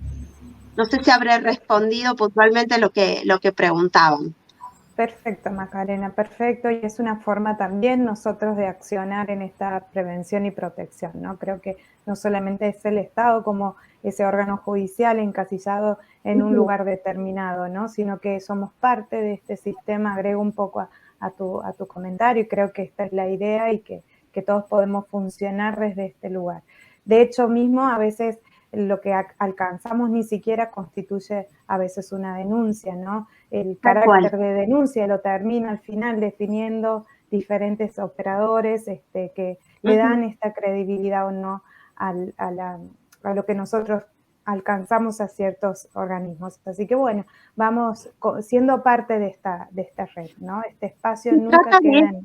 No sé si habré respondido puntualmente lo que preguntaban. Perfecto, Macarena, perfecto. Y es una forma también nosotros de accionar en esta prevención y protección, ¿no? Creo que no solamente es el Estado como ese órgano judicial encasillado en un lugar determinado, ¿no? Sino que somos parte de este sistema. Agrego un poco a tu comentario y creo que esta es la idea y que todos podemos funcionar desde este lugar. De hecho, mismo a veces lo que alcanzamos ni siquiera constituye a veces una denuncia, ¿no? El carácter de denuncia lo termina al final definiendo diferentes operadores que le dan esta credibilidad o no a lo que nosotros alcanzamos a ciertos organismos. Así que bueno, vamos siendo parte de esta red, ¿no? Este espacio nunca queda en...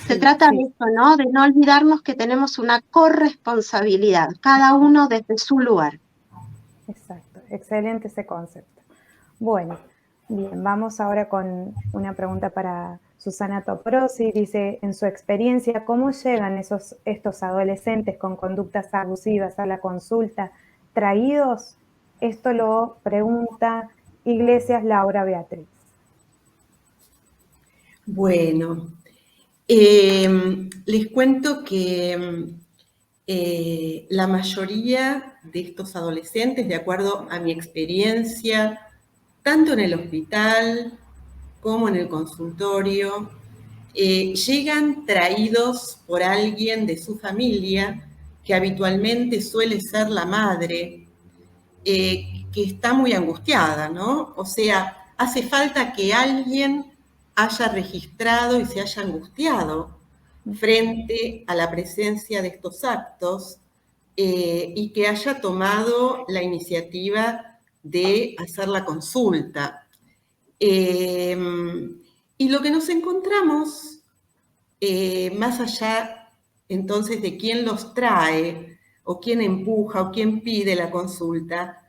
Se trata de eso, ¿no? De no olvidarnos que tenemos una corresponsabilidad, cada uno desde su lugar. Exacto, excelente ese concepto. Bueno, bien, vamos ahora con una pregunta para Susana Toprosi. Dice, en su experiencia, ¿cómo llegan estos adolescentes con conductas abusivas a la consulta traídos? Esto lo pregunta Iglesias Laura Beatriz. Bueno, les cuento que la mayoría de estos adolescentes, de acuerdo a mi experiencia, tanto en el hospital como en el consultorio, llegan traídos por alguien de su familia, que habitualmente suele ser la madre, que está muy angustiada, ¿no? O sea, hace falta que alguien haya registrado y se haya angustiado frente a la presencia de estos actos y que haya tomado la iniciativa de hacer la consulta. Y lo que nos encontramos, más allá entonces de quién los trae, o quién empuja, o quién pide la consulta,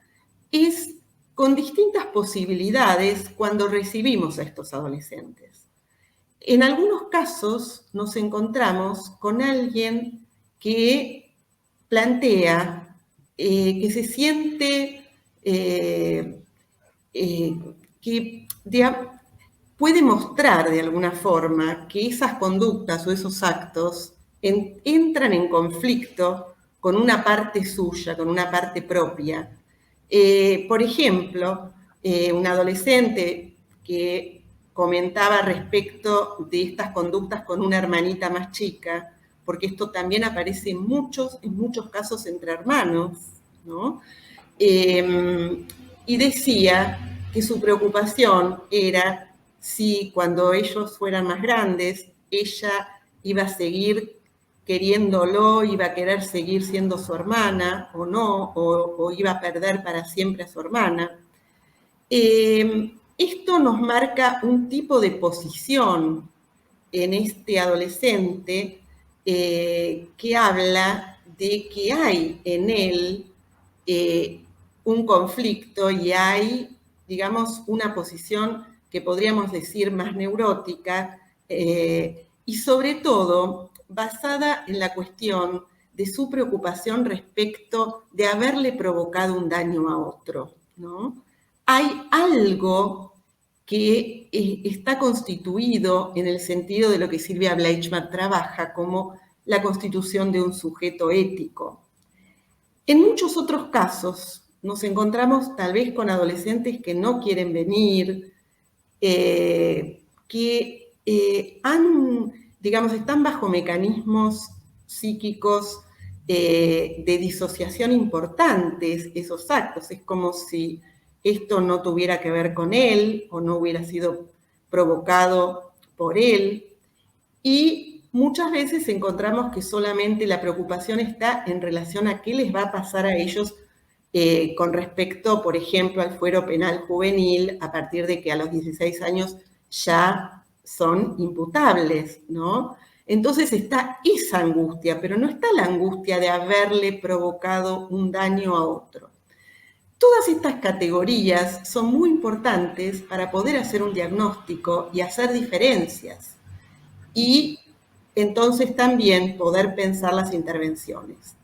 es con distintas posibilidades cuando recibimos a estos adolescentes. En algunos casos nos encontramos con alguien que plantea que se siente que puede mostrar de alguna forma que esas conductas o esos actos entran en conflicto con una parte suya, con una parte propia. Por ejemplo, un adolescente que comentaba respecto de estas conductas con una hermanita más chica, porque esto también aparece en muchos casos entre hermanos, ¿no? Y decía que su preocupación era si cuando ellos fueran más grandes, ella iba a seguir queriéndolo, iba a querer seguir siendo su hermana o no, o iba a perder para siempre a su hermana. Esto nos marca un tipo de posición en este adolescente que habla de que hay en él un conflicto y hay, digamos, una posición que podríamos decir más neurótica y sobre todo basada en la cuestión de su preocupación respecto de haberle provocado un daño a otro, ¿no? Hay algo que está constituido en el sentido de lo que Silvia Bleichmann trabaja como la constitución de un sujeto ético. En muchos otros casos nos encontramos tal vez con adolescentes que no quieren venir, que están bajo mecanismos psíquicos de disociación importantes esos actos. Es como si esto no tuviera que ver con él o no hubiera sido provocado por él. Y muchas veces encontramos que solamente la preocupación está en relación a qué les va a pasar a ellos con respecto, por ejemplo, al fuero penal juvenil, a partir de que a los 16 años ya son imputables, ¿no? Entonces está esa angustia, pero no está la angustia de haberle provocado un daño a otro. Todas estas categorías son muy importantes para poder hacer un diagnóstico y hacer diferencias. Y entonces también poder pensar las intervenciones.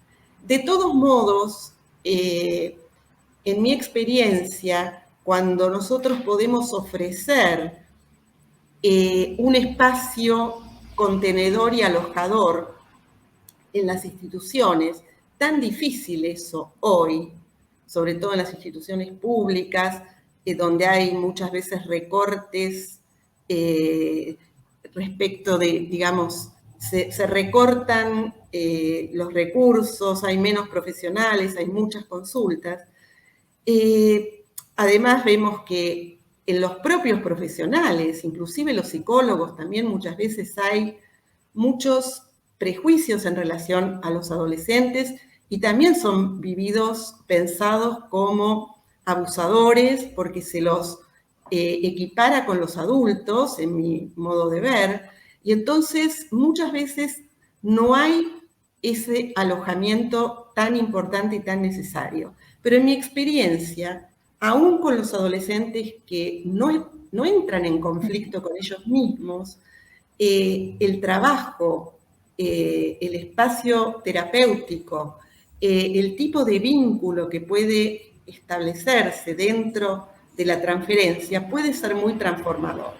De todos modos, en mi experiencia, cuando nosotros podemos ofrecer un espacio contenedor y alojador en las instituciones, tan difícil eso hoy, sobre todo en las instituciones públicas, donde hay muchas veces recortes respecto de, digamos, se recortan los recursos, hay menos profesionales, hay muchas consultas. Además vemos que en los propios profesionales, inclusive los psicólogos, también muchas veces hay muchos prejuicios en relación a los adolescentes y también son vividos, pensados como abusadores porque se los equipara con los adultos, en mi modo de ver, y entonces muchas veces no hay ese alojamiento tan importante y tan necesario. Pero en mi experiencia, aún con los adolescentes que no entran en conflicto con ellos mismos, el trabajo, el espacio terapéutico, el tipo de vínculo que puede establecerse dentro de la transferencia puede ser muy transformador.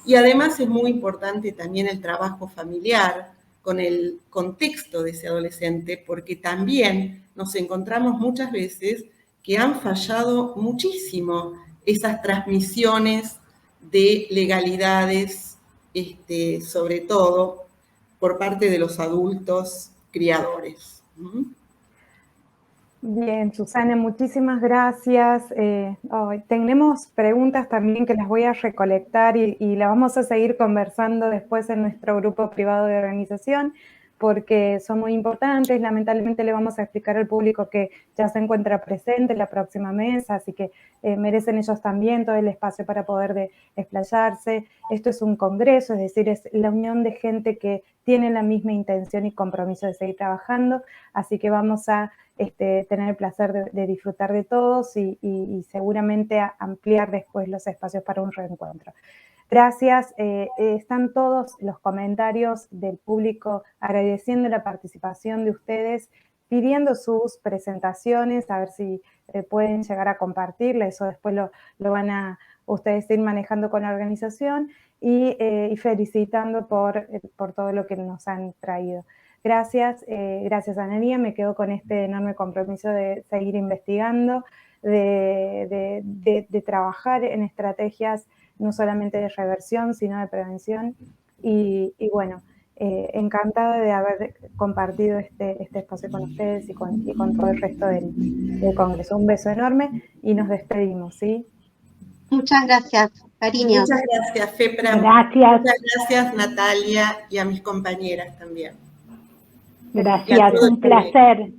Y además es muy importante también el trabajo familiar con el contexto de ese adolescente, porque también nos encontramos muchas veces que han fallado muchísimo esas transmisiones de legalidades, sobre todo por parte de los adultos criadores. Bien, Susana, muchísimas gracias. Tenemos preguntas también que las voy a recolectar y las vamos a seguir conversando después en nuestro grupo privado de organización, porque son muy importantes. Lamentablemente le vamos a explicar al público que ya se encuentra presente en la próxima mesa, así que merecen ellos también todo el espacio para poder explayarse. Esto es un congreso, es decir, es la unión de gente que tiene la misma intención y compromiso de seguir trabajando, así que vamos a tener el placer de disfrutar de todos y seguramente ampliar después los espacios para un reencuentro. Gracias. Están todos los comentarios del público agradeciendo la participación de ustedes, pidiendo sus presentaciones, a ver si pueden llegar a compartirla, eso después lo van a ustedes ir manejando con la organización y felicitando por todo lo que nos han traído. Gracias, gracias Analía, me quedo con este enorme compromiso de seguir investigando, de trabajar en estrategias no solamente de reversión, sino de prevención. Y bueno, encantada de haber compartido este espacio con ustedes y con todo el resto del Congreso. Un beso enorme y nos despedimos, ¿sí? Muchas gracias, cariños. Muchas gracias, Fepra. Gracias. Muchas gracias, Natalia, y a mis compañeras también. Gracias, un placer.